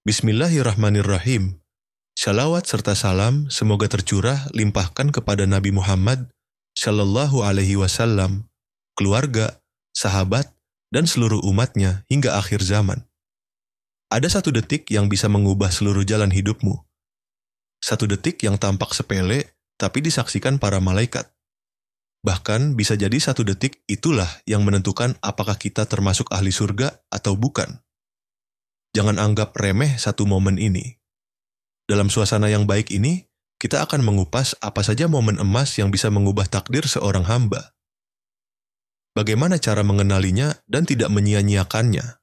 Bismillahirrahmanirrahim. Shalawat serta salam semoga tercurah limpahkan kepada Nabi Muhammad Shallallahu Alaihi Wasallam, keluarga, sahabat, dan seluruh umatnya hingga akhir zaman. Ada satu detik yang bisa mengubah seluruh jalan hidupmu. Satu detik yang tampak sepele, tapi disaksikan para malaikat. Bahkan bisa jadi satu detik itulah yang menentukan apakah kita termasuk ahli surga atau bukan. Jangan anggap remeh satu momen ini. Dalam suasana yang baik ini, kita akan mengupas apa saja momen emas yang bisa mengubah takdir seorang hamba. Bagaimana cara mengenalinya dan tidak menyia-nyiakannya?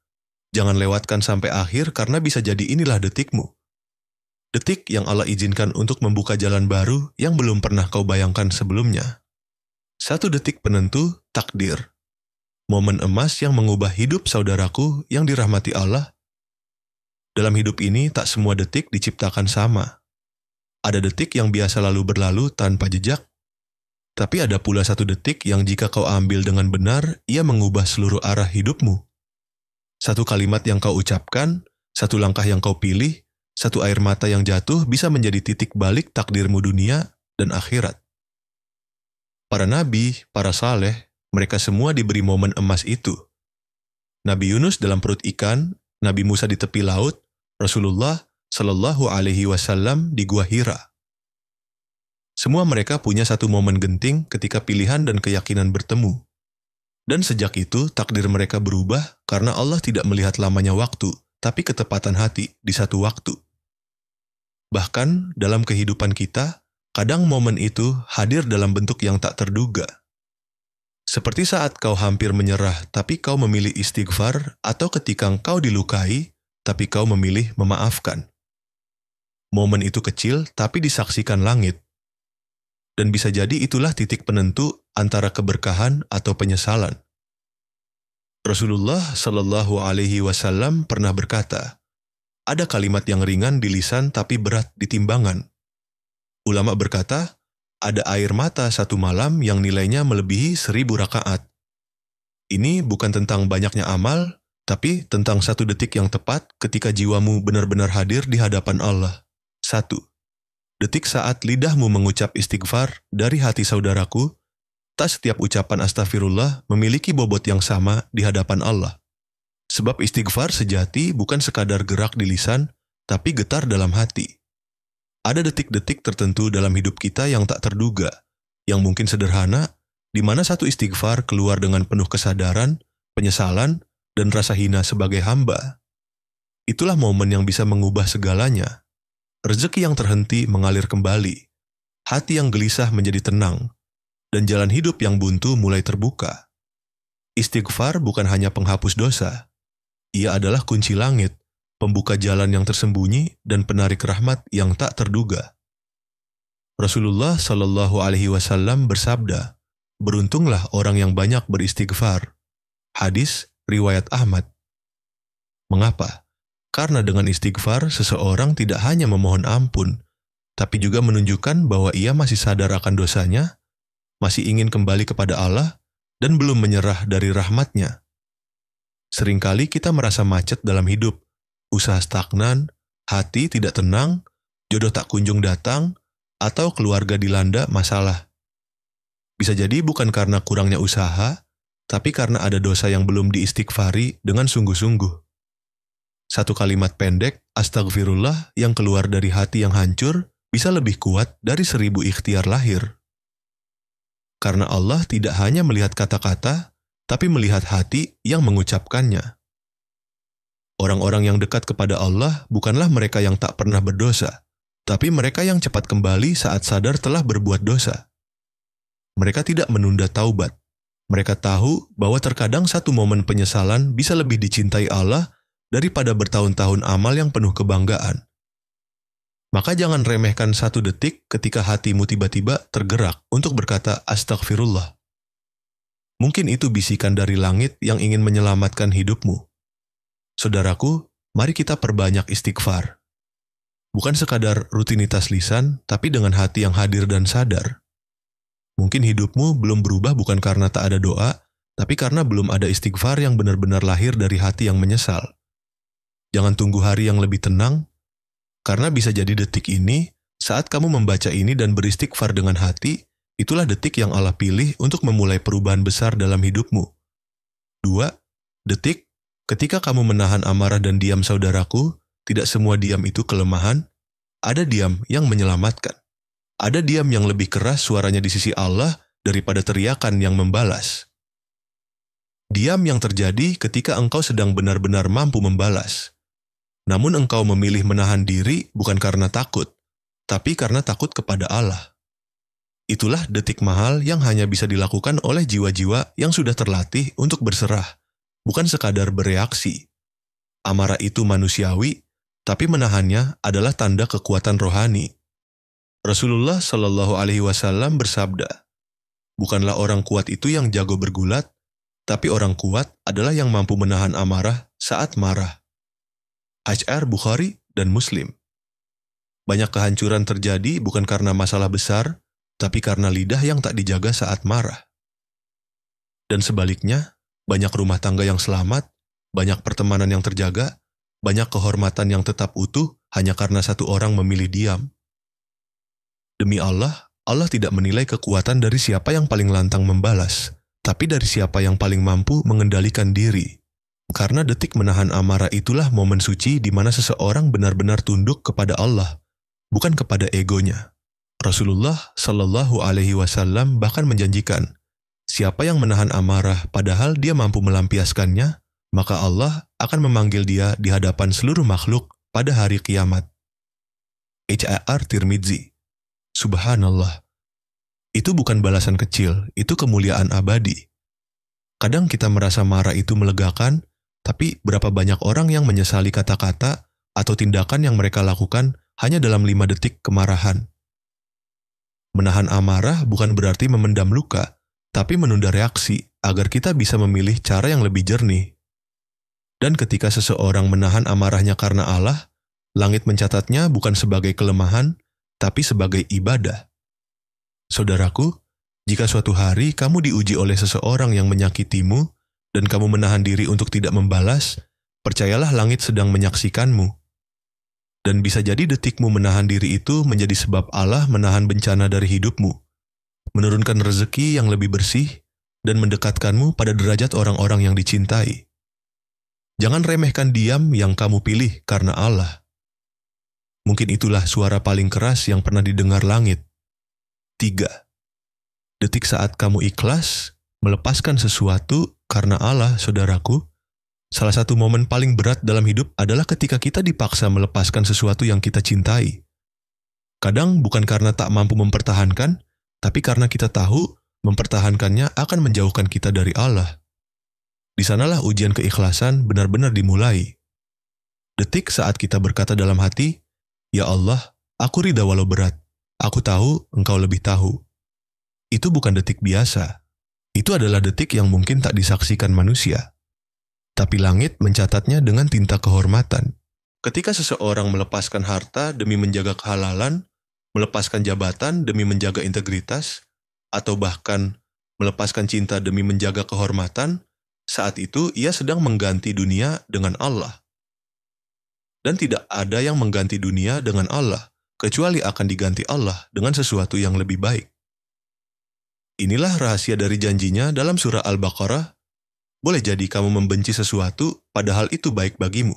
Jangan lewatkan sampai akhir karena bisa jadi inilah detikmu. Detik yang Allah izinkan untuk membuka jalan baru yang belum pernah kau bayangkan sebelumnya. Satu detik penentu takdir. Momen emas yang mengubah hidup saudaraku yang dirahmati Allah. Dalam hidup ini tak semua detik diciptakan sama. Ada detik yang biasa lalu berlalu tanpa jejak. Tapi ada pula satu detik yang jika kau ambil dengan benar, ia mengubah seluruh arah hidupmu. Satu kalimat yang kau ucapkan, satu langkah yang kau pilih, satu air mata yang jatuh bisa menjadi titik balik takdirmu dunia dan akhirat. Para nabi, para saleh, mereka semua diberi momen emas itu. Nabi Yunus dalam perut ikan, Nabi Musa di tepi laut, Rasulullah Shallallahu Alaihi Wasallam di Gua Hira. Semua mereka punya satu momen genting ketika pilihan dan keyakinan bertemu. Dan sejak itu takdir mereka berubah karena Allah tidak melihat lamanya waktu, tapi ketepatan hati di satu waktu. Bahkan dalam kehidupan kita, kadang momen itu hadir dalam bentuk yang tak terduga. Seperti saat kau hampir menyerah tapi kau memilih istighfar, atau ketika kau dilukai tapi kau memilih memaafkan. Momen itu kecil tapi disaksikan langit. Dan bisa jadi itulah titik penentu antara keberkahan atau penyesalan. Rasulullah Shallallahu Alaihi Wasallam pernah berkata, ada kalimat yang ringan di lisan tapi berat di timbangan. Ulama berkata, ada air mata satu malam yang nilainya melebihi 1000 rakaat. Ini bukan tentang banyaknya amal, tapi tentang satu detik yang tepat ketika jiwamu benar-benar hadir di hadapan Allah. 1. Detik saat lidahmu mengucap istighfar dari hati saudaraku, tak setiap ucapan astagfirullah memiliki bobot yang sama di hadapan Allah. Sebab istighfar sejati bukan sekadar gerak di lisan, tapi getar dalam hati. Ada detik-detik tertentu dalam hidup kita yang tak terduga, yang mungkin sederhana, di mana satu istighfar keluar dengan penuh kesadaran, penyesalan, dan rasa hina sebagai hamba. Itulah momen yang bisa mengubah segalanya. Rezeki yang terhenti mengalir kembali, hati yang gelisah menjadi tenang, dan jalan hidup yang buntu mulai terbuka. Istighfar bukan hanya penghapus dosa, ia adalah kunci langit, pembuka jalan yang tersembunyi dan penarik rahmat yang tak terduga. Rasulullah Shallallahu Alaihi Wasallam bersabda, beruntunglah orang yang banyak beristighfar. Hadis riwayat Ahmad. Mengapa? Karena dengan istighfar seseorang tidak hanya memohon ampun, tapi juga menunjukkan bahwa ia masih sadar akan dosanya, masih ingin kembali kepada Allah, dan belum menyerah dari rahmat-Nya. Seringkali kita merasa macet dalam hidup, usaha stagnan, hati tidak tenang, jodoh tak kunjung datang, atau keluarga dilanda masalah. Bisa jadi bukan karena kurangnya usaha, tapi karena ada dosa yang belum diistighfari dengan sungguh-sungguh. Satu kalimat pendek, astagfirullah, yang keluar dari hati yang hancur, bisa lebih kuat dari 1000 ikhtiar lahir. Karena Allah tidak hanya melihat kata-kata, tapi melihat hati yang mengucapkannya. Orang-orang yang dekat kepada Allah bukanlah mereka yang tak pernah berdosa, tapi mereka yang cepat kembali saat sadar telah berbuat dosa. Mereka tidak menunda taubat. Mereka tahu bahwa terkadang satu momen penyesalan bisa lebih dicintai Allah daripada bertahun-tahun amal yang penuh kebanggaan. Maka jangan remehkan satu detik ketika hatimu tiba-tiba tergerak untuk berkata astagfirullah. Mungkin itu bisikan dari langit yang ingin menyelamatkan hidupmu. Saudaraku, mari kita perbanyak istighfar. Bukan sekadar rutinitas lisan, tapi dengan hati yang hadir dan sadar. Mungkin hidupmu belum berubah bukan karena tak ada doa, tapi karena belum ada istighfar yang benar-benar lahir dari hati yang menyesal. Jangan tunggu hari yang lebih tenang, karena bisa jadi detik ini, saat kamu membaca ini dan beristighfar dengan hati, itulah detik yang Allah pilih untuk memulai perubahan besar dalam hidupmu. 2. Detik, ketika kamu menahan amarah dan diam saudaraku, tidak semua diam itu kelemahan, ada diam yang menyelamatkan. Ada diam yang lebih keras suaranya di sisi Allah daripada teriakan yang membalas. Diam yang terjadi ketika engkau sedang benar-benar mampu membalas. Namun engkau memilih menahan diri bukan karena takut, tapi karena takut kepada Allah. Itulah detik mahal yang hanya bisa dilakukan oleh jiwa-jiwa yang sudah terlatih untuk berserah, bukan sekadar bereaksi. Amarah itu manusiawi, tapi menahannya adalah tanda kekuatan rohani. Rasulullah Shallallahu Alaihi Wasallam bersabda, bukanlah orang kuat itu yang jago bergulat, tapi orang kuat adalah yang mampu menahan amarah saat marah. HR Bukhari dan Muslim. Banyak kehancuran terjadi bukan karena masalah besar, tapi karena lidah yang tak dijaga saat marah. Dan sebaliknya, banyak rumah tangga yang selamat, banyak pertemanan yang terjaga, banyak kehormatan yang tetap utuh hanya karena satu orang memilih diam. Demi Allah, Allah tidak menilai kekuatan dari siapa yang paling lantang membalas, tapi dari siapa yang paling mampu mengendalikan diri. Karena detik menahan amarah itulah momen suci di mana seseorang benar-benar tunduk kepada Allah, bukan kepada egonya. Rasulullah Shallallahu Alaihi Wasallam bahkan menjanjikan, siapa yang menahan amarah padahal dia mampu melampiaskannya, maka Allah akan memanggil dia di hadapan seluruh makhluk pada hari kiamat. HR Tirmidzi. Subhanallah. Itu bukan balasan kecil, itu kemuliaan abadi. Kadang kita merasa marah itu melegakan, tapi berapa banyak orang yang menyesali kata-kata atau tindakan yang mereka lakukan hanya dalam 5 detik kemarahan. Menahan amarah bukan berarti memendam luka, tapi menunda reaksi agar kita bisa memilih cara yang lebih jernih. Dan ketika seseorang menahan amarahnya karena Allah, langit mencatatnya bukan sebagai kelemahan, tapi sebagai ibadah. Saudaraku, jika suatu hari kamu diuji oleh seseorang yang menyakitimu dan kamu menahan diri untuk tidak membalas, percayalah langit sedang menyaksikanmu. Dan bisa jadi detikmu menahan diri itu menjadi sebab Allah menahan bencana dari hidupmu, menurunkan rezeki yang lebih bersih, dan mendekatkanmu pada derajat orang-orang yang dicintai. Jangan remehkan diam yang kamu pilih karena Allah. Mungkin itulah suara paling keras yang pernah didengar langit. 3. Detik saat kamu ikhlas, melepaskan sesuatu karena Allah, saudaraku. Salah satu momen paling berat dalam hidup adalah ketika kita dipaksa melepaskan sesuatu yang kita cintai. Kadang bukan karena tak mampu mempertahankan, tapi karena kita tahu mempertahankannya akan menjauhkan kita dari Allah. Di sanalah ujian keikhlasan benar-benar dimulai. Detik saat kita berkata dalam hati, "Ya Allah, aku ridha walau berat. Aku tahu, Engkau lebih tahu." Itu bukan detik biasa. Itu adalah detik yang mungkin tak disaksikan manusia. Tapi langit mencatatnya dengan tinta kehormatan. Ketika seseorang melepaskan harta demi menjaga kehalalan, melepaskan jabatan demi menjaga integritas, atau bahkan melepaskan cinta demi menjaga kehormatan, saat itu ia sedang mengganti dunia dengan Allah. Dan tidak ada yang mengganti dunia dengan Allah, kecuali akan diganti Allah dengan sesuatu yang lebih baik. Inilah rahasia dari janjinya dalam surah Al-Baqarah. Boleh jadi kamu membenci sesuatu, padahal itu baik bagimu.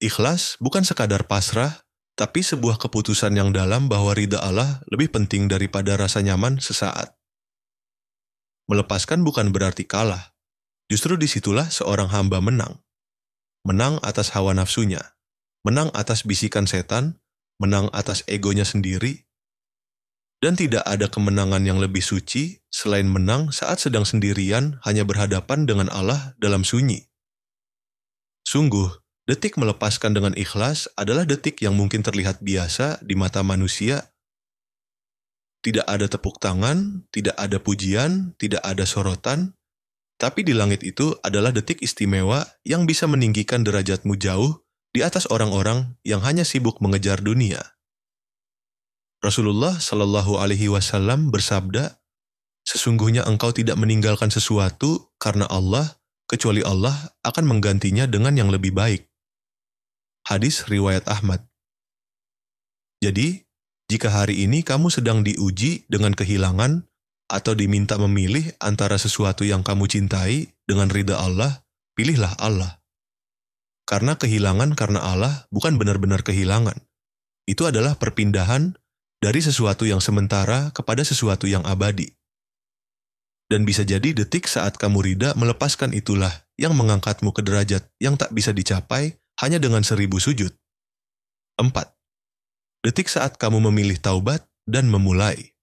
Ikhlas bukan sekadar pasrah, tapi sebuah keputusan yang dalam bahwa ridha Allah lebih penting daripada rasa nyaman sesaat. Melepaskan bukan berarti kalah. Justru disitulah seorang hamba menang. Menang atas hawa nafsunya, menang atas bisikan setan, menang atas egonya sendiri, dan tidak ada kemenangan yang lebih suci selain menang saat sedang sendirian hanya berhadapan dengan Allah dalam sunyi. Sungguh, detik melepaskan dengan ikhlas adalah detik yang mungkin terlihat biasa di mata manusia. Tidak ada tepuk tangan, tidak ada pujian, tidak ada sorotan, tapi di langit itu adalah detik istimewa yang bisa meninggikan derajatmu jauh di atas orang-orang yang hanya sibuk mengejar dunia. Rasulullah Shallallahu Alaihi Wasallam bersabda, "Sesungguhnya engkau tidak meninggalkan sesuatu karena Allah kecuali Allah akan menggantinya dengan yang lebih baik. Hadis riwayat Ahmad. Jadi, jika hari ini kamu sedang diuji dengan kehilangan atau diminta memilih antara sesuatu yang kamu cintai dengan ridha Allah, pilihlah Allah. Karena kehilangan karena Allah bukan benar-benar kehilangan. Itu adalah perpindahan dari sesuatu yang sementara kepada sesuatu yang abadi. Dan bisa jadi detik saat kamu ridha melepaskan itulah yang mengangkatmu ke derajat yang tak bisa dicapai hanya dengan 1000 sujud. 4. Detik saat kamu memilih taubat dan memulai.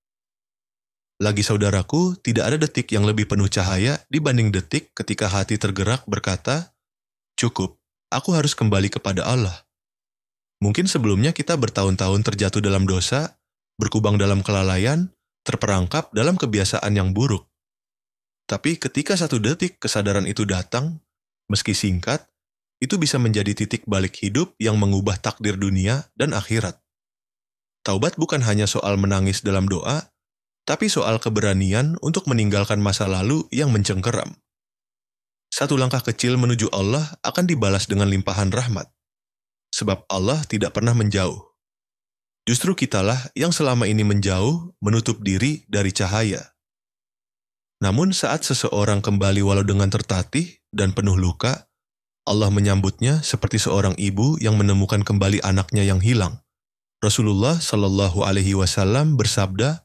Lagi saudaraku, tidak ada detik yang lebih penuh cahaya dibanding detik ketika hati tergerak berkata, "Cukup, aku harus kembali kepada Allah." Mungkin sebelumnya kita bertahun-tahun terjatuh dalam dosa, berkubang dalam kelalaian, terperangkap dalam kebiasaan yang buruk. Tapi ketika satu detik kesadaran itu datang, meski singkat, itu bisa menjadi titik balik hidup yang mengubah takdir dunia dan akhirat. Taubat bukan hanya soal menangis dalam doa, tapi soal keberanian untuk meninggalkan masa lalu yang mencengkeram. Satu langkah kecil menuju Allah akan dibalas dengan limpahan rahmat. Sebab Allah tidak pernah menjauh. Justru kitalah yang selama ini menjauh, menutup diri dari cahaya. Namun saat seseorang kembali walau dengan tertatih dan penuh luka, Allah menyambutnya seperti seorang ibu yang menemukan kembali anaknya yang hilang. Rasulullah Shallallahu Alaihi Wasallam bersabda,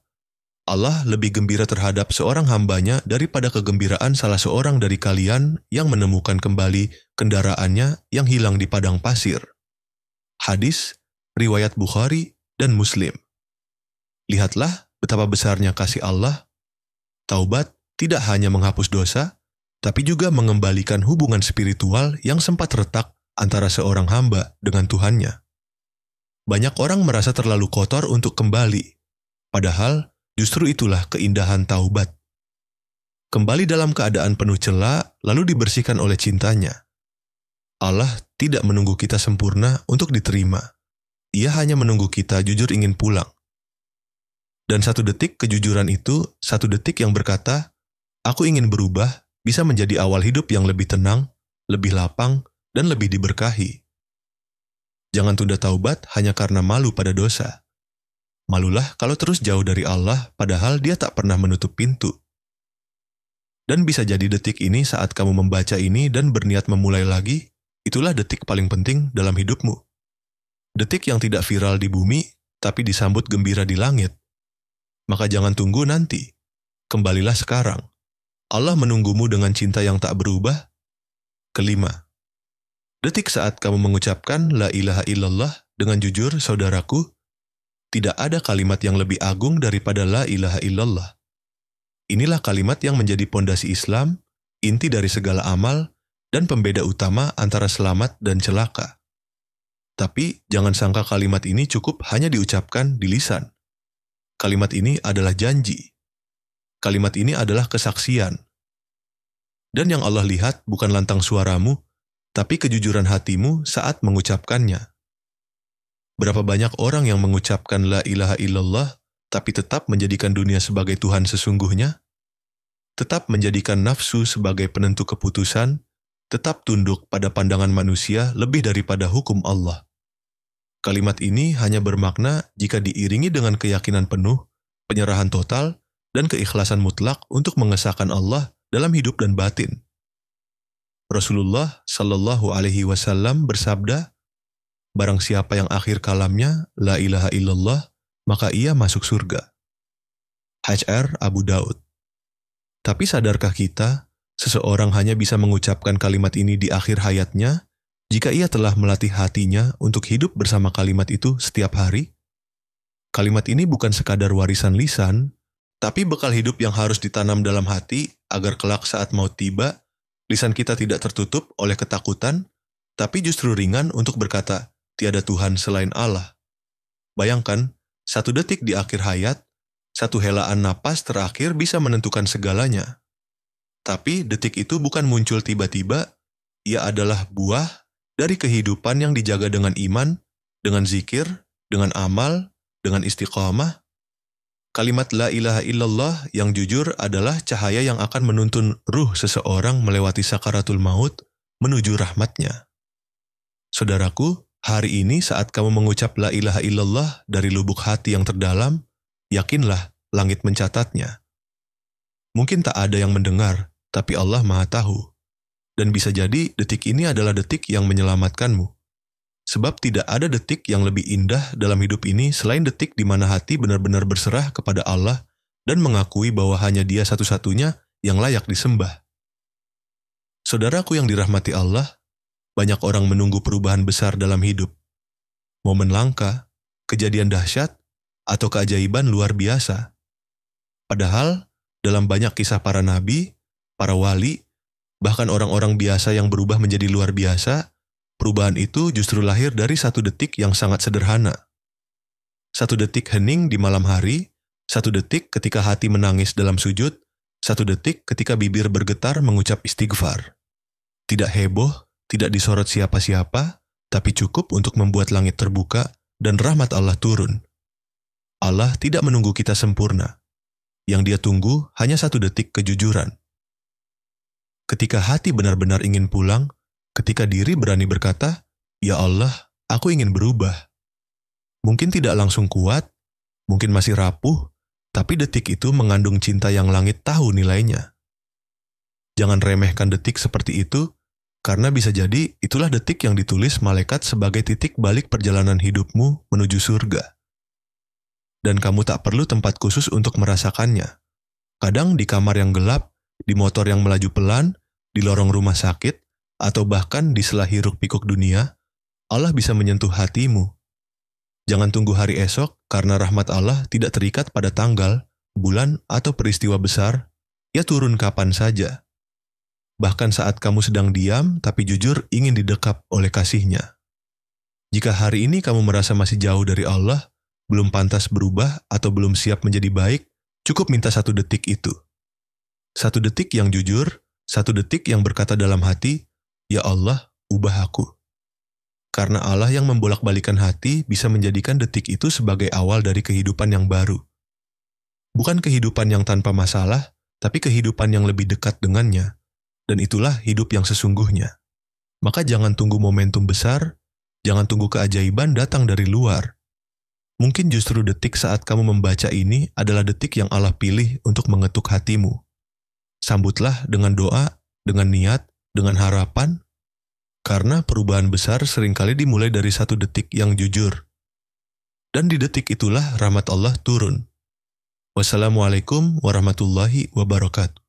Allah lebih gembira terhadap seorang hambanya daripada kegembiraan salah seorang dari kalian yang menemukan kembali kendaraannya yang hilang di padang pasir. Hadis, riwayat Bukhari dan Muslim. Lihatlah betapa besarnya kasih Allah. Taubat tidak hanya menghapus dosa, tapi juga mengembalikan hubungan spiritual yang sempat retak antara seorang hamba dengan Tuhannya. Banyak orang merasa terlalu kotor untuk kembali, padahal justru itulah keindahan taubat. Kembali dalam keadaan penuh cela, lalu dibersihkan oleh cintanya. Allah tidak menunggu kita sempurna untuk diterima. Ia hanya menunggu kita jujur ingin pulang. Dan satu detik kejujuran itu, satu detik yang berkata, "Aku ingin berubah," bisa menjadi awal hidup yang lebih tenang, lebih lapang, dan lebih diberkahi. Jangan tunda taubat hanya karena malu pada dosa. Malulah kalau terus jauh dari Allah, padahal Dia tak pernah menutup pintu. Dan bisa jadi detik ini saat kamu membaca ini dan berniat memulai lagi, itulah detik paling penting dalam hidupmu. Detik yang tidak viral di bumi, tapi disambut gembira di langit. Maka jangan tunggu nanti. Kembalilah sekarang. Allah menunggumu dengan cinta yang tak berubah. 5. Detik saat kamu mengucapkan La ilaha illallah dengan jujur, saudaraku, tidak ada kalimat yang lebih agung daripada La ilaha illallah. Inilah kalimat yang menjadi pondasi Islam, inti dari segala amal, dan pembeda utama antara selamat dan celaka. Tapi jangan sangka kalimat ini cukup hanya diucapkan di lisan. Kalimat ini adalah janji. Kalimat ini adalah kesaksian. Dan yang Allah lihat bukan lantang suaramu, tapi kejujuran hatimu saat mengucapkannya. Berapa banyak orang yang mengucapkan La ilaha illallah, tapi tetap menjadikan dunia sebagai Tuhan sesungguhnya? Tetap menjadikan nafsu sebagai penentu keputusan, tetap tunduk pada pandangan manusia lebih daripada hukum Allah. Kalimat ini hanya bermakna jika diiringi dengan keyakinan penuh, penyerahan total, dan keikhlasan mutlak untuk mengesahkan Allah dalam hidup dan batin. Rasulullah Shallallahu Alaihi Wasallam bersabda, "Barang siapa yang akhir kalamnya La ilaha illallah, maka ia masuk surga." HR Abu Daud. Tapi sadarkah kita, seseorang hanya bisa mengucapkan kalimat ini di akhir hayatnya jika ia telah melatih hatinya untuk hidup bersama kalimat itu setiap hari? Kalimat ini bukan sekadar warisan lisan, tapi bekal hidup yang harus ditanam dalam hati agar kelak saat maut tiba, lisan kita tidak tertutup oleh ketakutan, tapi justru ringan untuk berkata, tiada Tuhan selain Allah. Bayangkan, satu detik di akhir hayat, satu helaan napas terakhir bisa menentukan segalanya. Tapi detik itu bukan muncul tiba-tiba, ia adalah buah dari kehidupan yang dijaga dengan iman, dengan zikir, dengan amal, dengan istiqamah. Kalimat la ilaha illallah yang jujur adalah cahaya yang akan menuntun ruh seseorang melewati sakaratul maut menuju rahmatnya. Saudaraku, hari ini saat kamu mengucap la ilaha illallah dari lubuk hati yang terdalam, yakinlah langit mencatatnya. Mungkin tak ada yang mendengar, tapi Allah Maha Tahu. Dan bisa jadi detik ini adalah detik yang menyelamatkanmu. Sebab tidak ada detik yang lebih indah dalam hidup ini selain detik di mana hati benar-benar berserah kepada Allah dan mengakui bahwa hanya Dia satu-satunya yang layak disembah. Saudaraku yang dirahmati Allah, banyak orang menunggu perubahan besar dalam hidup. Momen langka, kejadian dahsyat, atau keajaiban luar biasa. Padahal, dalam banyak kisah para nabi, para wali, bahkan orang-orang biasa yang berubah menjadi luar biasa, perubahan itu justru lahir dari satu detik yang sangat sederhana. Satu detik hening di malam hari, satu detik ketika hati menangis dalam sujud, satu detik ketika bibir bergetar mengucap istighfar. Tidak heboh, tidak disorot siapa-siapa, tapi cukup untuk membuat langit terbuka dan rahmat Allah turun. Allah tidak menunggu kita sempurna. Yang Dia tunggu hanya satu detik kejujuran. Ketika hati benar-benar ingin pulang, ketika diri berani berkata, "Ya Allah, aku ingin berubah." Mungkin tidak langsung kuat, mungkin masih rapuh, tapi detik itu mengandung cinta yang langit tahu nilainya. Jangan remehkan detik seperti itu, karena bisa jadi itulah detik yang ditulis malaikat sebagai titik balik perjalanan hidupmu menuju surga. Dan kamu tak perlu tempat khusus untuk merasakannya. Kadang di kamar yang gelap, di motor yang melaju pelan, di lorong rumah sakit, atau bahkan di sela hiruk pikuk dunia, Allah bisa menyentuh hatimu. Jangan tunggu hari esok karena rahmat Allah tidak terikat pada tanggal, bulan, atau peristiwa besar. Ia turun kapan saja. Bahkan saat kamu sedang diam tapi jujur ingin didekap oleh kasih-Nya. Jika hari ini kamu merasa masih jauh dari Allah, belum pantas berubah atau belum siap menjadi baik, cukup minta satu detik itu. Satu detik yang jujur, satu detik yang berkata dalam hati, "Ya Allah, ubah aku." Karena Allah yang membolak-balikan hati bisa menjadikan detik itu sebagai awal dari kehidupan yang baru. Bukan kehidupan yang tanpa masalah, tapi kehidupan yang lebih dekat dengannya. Dan itulah hidup yang sesungguhnya. Maka jangan tunggu momentum besar, jangan tunggu keajaiban datang dari luar. Mungkin justru detik saat kamu membaca ini adalah detik yang Allah pilih untuk mengetuk hatimu. Sambutlah dengan doa, dengan niat, dengan harapan, karena perubahan besar seringkali dimulai dari satu detik yang jujur. Dan di detik itulah rahmat Allah turun. Wassalamualaikum warahmatullahi wabarakatuh.